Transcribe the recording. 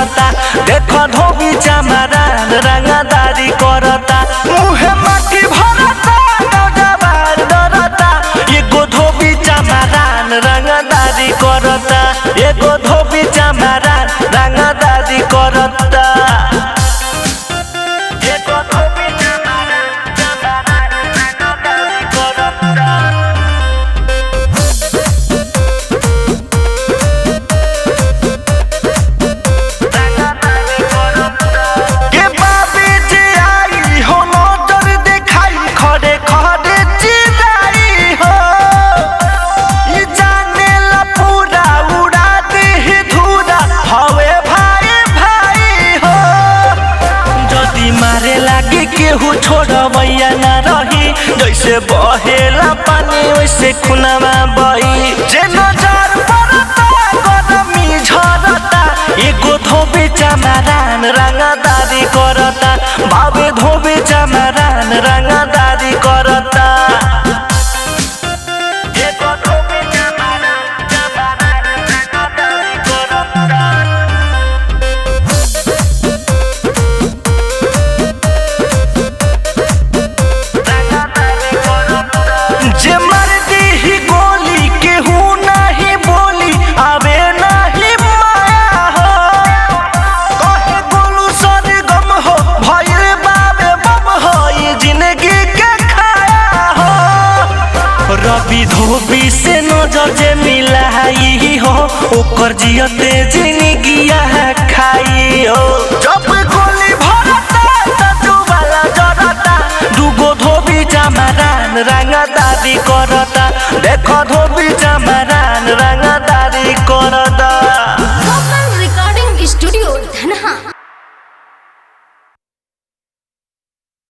करता। देखो धोबी चमरान रंगदारी करता। मुहे माटी भरता नौजवान डरता। एगो धोबी चमरान रंगदारी करता। एगो धोबी चमरान रंगदारी करता। केहू छोड़वैया न रही। जैसे बहेला पानी वैसे खुनामा बही। जे नजर पड़ता गरमी झरता। एगो धोबी चमरान रंगदारी करता। बाबे धोबी चमरान रंगदारी करता। एगो धोबी चमरान रंगदारी करता। जे मर दी गोली केहू नहीं बोली आवे नहीं माया हो। कहे गोलू सरगम हो भइल बाबे बम हो ये जिंदगी के खाया हो। रवि धोबी से नजर जे मिलाई हो ओकर जियते जिंदगिया खाई हो। जब गोली भरता त जुबाला जरता। दूगो धोबी चमरान रंगदारी